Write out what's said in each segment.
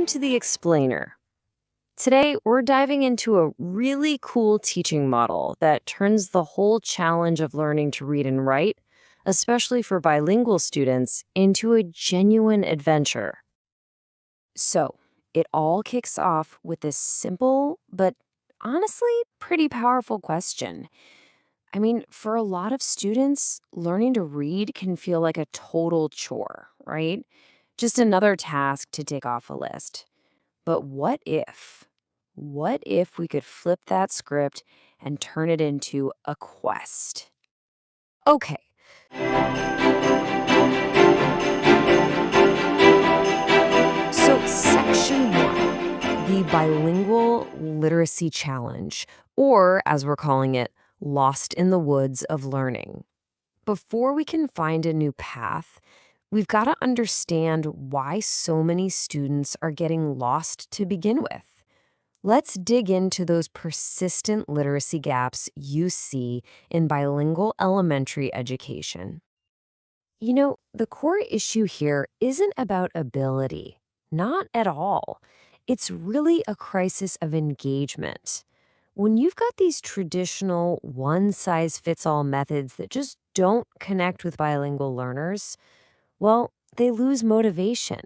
to The Explainer. Today, we're diving into a really cool teaching model that turns the whole challenge of learning to read and write, especially for bilingual students, into a genuine adventure. So, it all kicks off with this simple, but honestly pretty powerful question. For a lot of students, learning to read can feel like a total chore, right? Just another task to tick off a list. But what if? What if we could flip that script and turn it into a quest? Okay, so section one, the Bilingual Literacy Challenge, or as we're calling it, Lost in the Woods of Learning. Before we can find a new path, we've got to understand why so many students are getting lost to begin with. Let's dig into those persistent literacy gaps you see in bilingual elementary education. The core issue here isn't about ability. Not at all. It's really a crisis of engagement. When you've got these traditional one-size-fits-all methods that just don't connect with bilingual learners, well, they lose motivation.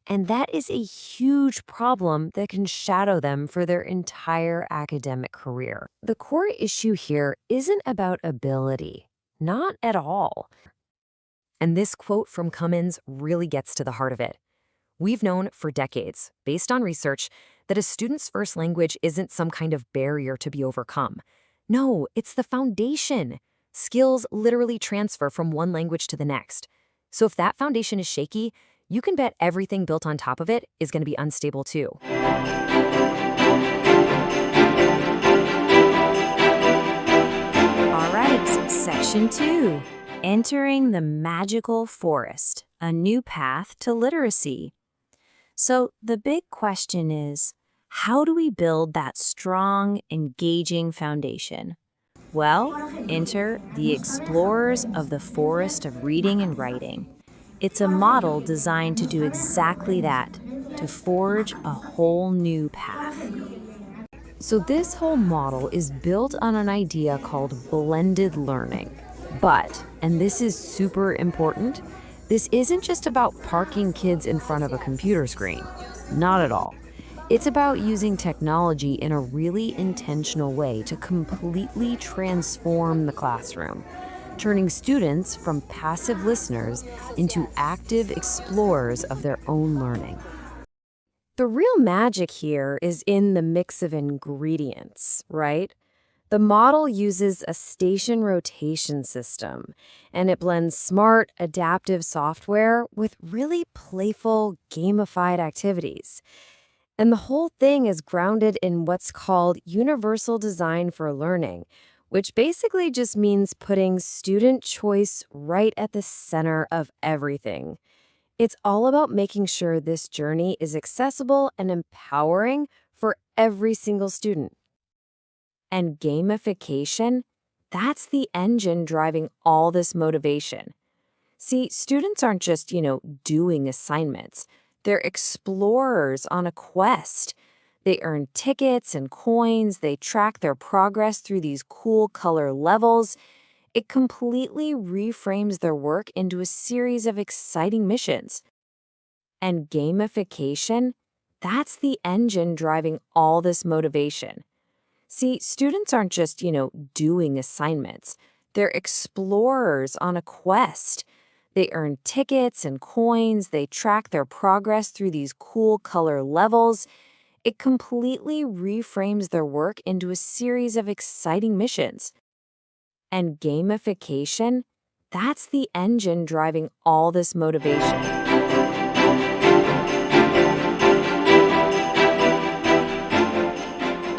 And that is a huge problem that can shadow them for their entire academic career. The core issue here isn't about ability. Not at all. And this quote from Cummins really gets to the heart of it. We've known for decades, based on research, that a student's first language isn't some kind of barrier to be overcome. No, it's the foundation. Skills literally transfer from one language to the next. So if that foundation is shaky, you can bet everything built on top of it is going to be unstable too. All right, section 2. Entering the magical forest, a new path to literacy. So the big question is, how do we build that strong, engaging foundation? Well, enter the Explorers of the Forest of Reading and Writing. It's a model designed to do exactly that, to forge a whole new path. So this whole model is built on an idea called blended learning. But, and this is super important, this isn't just about parking kids in front of a computer screen. Not at all. It's about using technology in a really intentional way to completely transform the classroom, turning students from passive listeners into active explorers of their own learning. The real magic here is in the mix of ingredients, right? The model uses a station rotation system, and it blends smart, adaptive software with really playful, gamified activities. And the whole thing is grounded in what's called universal design for learning, which basically just means putting student choice right at the center of everything. It's all about making sure this journey is accessible and empowering for every single student. And gamification, that's the engine driving all this motivation. See, students aren't just, doing assignments. They're explorers on a quest. They earn tickets and coins. They track their progress through these cool color levels. It completely reframes their work into a series of exciting missions. And gamification, that's the engine driving all this motivation. See, students aren't just, doing assignments. They're explorers on a quest. They earn tickets and coins. They track their progress through these cool color levels. It completely reframes their work into a series of exciting missions. And gamification, that's the engine driving all this motivation.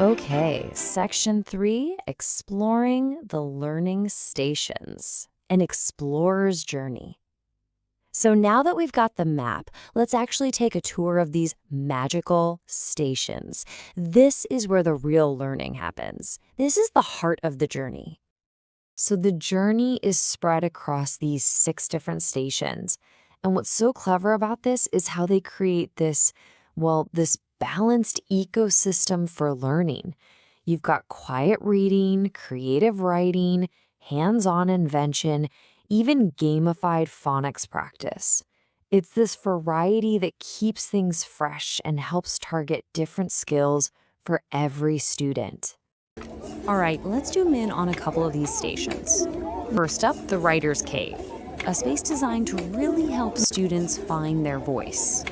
Okay, section 3, exploring the learning stations, an explorer's journey. So now that we've got the map, let's actually take a tour of these magical stations. This is where the real learning happens. This is the heart of the journey. So the journey is spread across these 6 different stations. And what's so clever about this is how they create this Well, this balanced ecosystem for learning. You've got quiet reading, creative writing, hands-on invention, even gamified phonics practice. It's this variety that keeps things fresh and helps target different skills for every student. All right, let's zoom in on a couple of these stations. First up, the Writer's Cave, a space designed to really help students find their voice.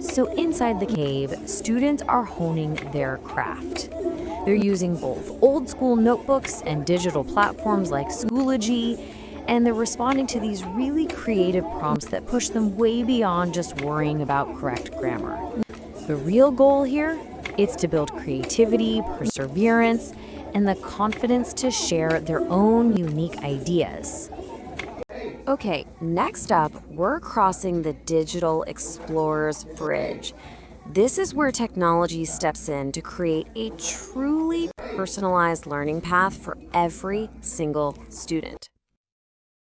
So inside the cave, students are honing their craft. They're using both old school notebooks and digital platforms like Schoology, and they're responding to these really creative prompts that push them way beyond just worrying about correct grammar. The real goal here? It's to build creativity, perseverance, and the confidence to share their own unique ideas. Okay, next up, we're crossing the Digital Explorer's Bridge. This is where technology steps in to create a truly personalized learning path for every single student.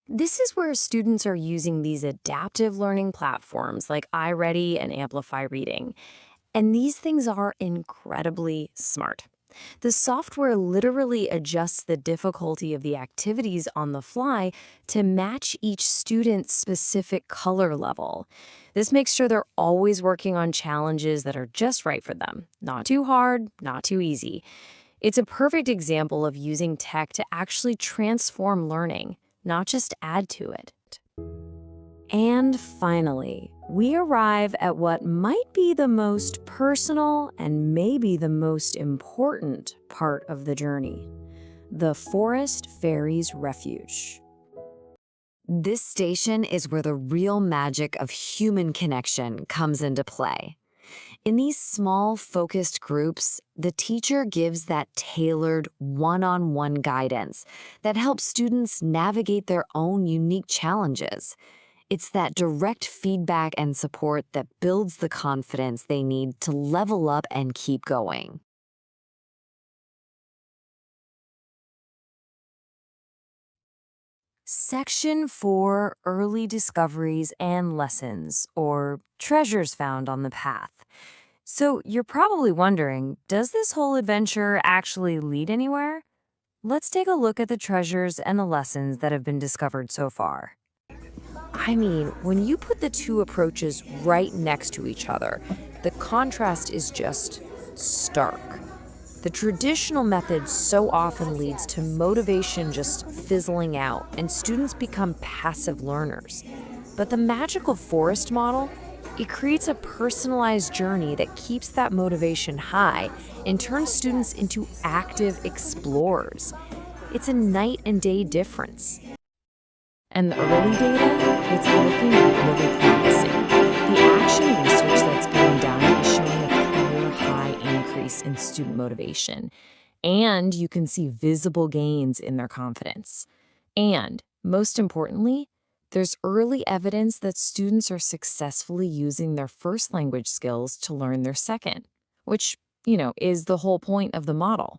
This is where students are using these adaptive learning platforms like iReady and Amplify Reading. And these things are incredibly smart. The software literally adjusts the difficulty of the activities on the fly to match each student's specific color level. This makes sure they're always working on challenges that are just right for them. Not too hard, not too easy. It's a perfect example of using tech to actually transform learning, not just add to it. And finally, we arrive at what might be the most personal and maybe the most important part of the journey, the Forest Fairies Refuge. This station is where the real magic of human connection comes into play. In these small, focused groups, the teacher gives that tailored, one-on-one guidance that helps students navigate their own unique challenges. It's that direct feedback and support that builds the confidence they need to level up and keep going. Section 4, Early Discoveries and Lessons, or Treasures Found on the Path. So you're probably wondering, does this whole adventure actually lead anywhere? Let's take a look at the treasures and the lessons that have been discovered so far. I mean, when you put the two approaches right next to each other, the contrast is just stark. The traditional method so often leads to motivation just fizzling out, and students become passive learners. But the magical forest model, it creates a personalized journey that keeps that motivation high and turns students into active explorers. It's a night and day difference. And the early data, it's looking really promising. The action research that's being done is showing a clear high increase in student motivation. And you can see visible gains in their confidence. And, most importantly, there's early evidence that students are successfully using their first language skills to learn their second, which, is the whole point of the model.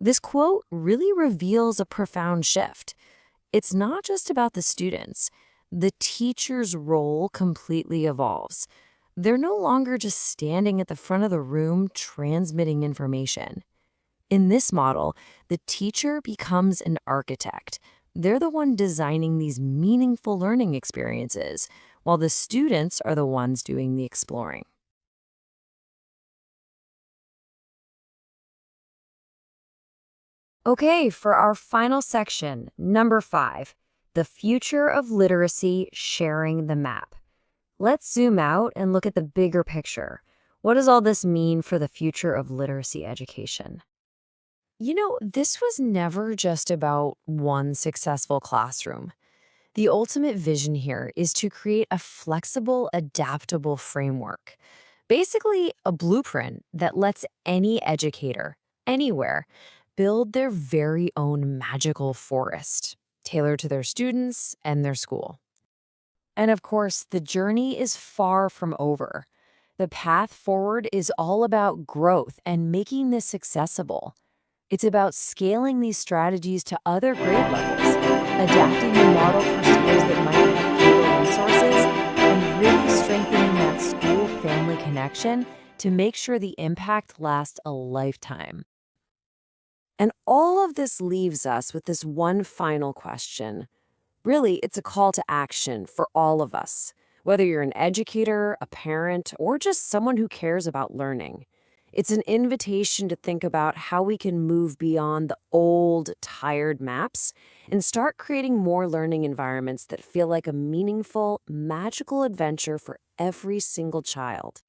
This quote really reveals a profound shift. It's not just about the students. The teacher's role completely evolves. They're no longer just standing at the front of the room transmitting information. In this model, the teacher becomes an architect. They're the one designing these meaningful learning experiences, while the students are the ones doing the exploring. Okay, for our final section, number 5, the future of literacy, sharing the map. Let's zoom out and look at the bigger picture. What does all this mean for the future of literacy education? This was never just about one successful classroom. The ultimate vision here is to create a flexible, adaptable framework. Basically, a blueprint that lets any educator, anywhere, build their very own magical forest, tailored to their students and their school. And of course, the journey is far from over. The path forward is all about growth and making this accessible. It's about scaling these strategies to other grade levels, adapting the model for schools that might have fewer resources, and really strengthening that school family connection to make sure the impact lasts a lifetime. And all of this leaves us with this one final question. Really, it's a call to action for all of us, whether you're an educator, a parent, or just someone who cares about learning. It's an invitation to think about how we can move beyond the old, tired maps and start creating more learning environments that feel like a meaningful, magical adventure for every single child.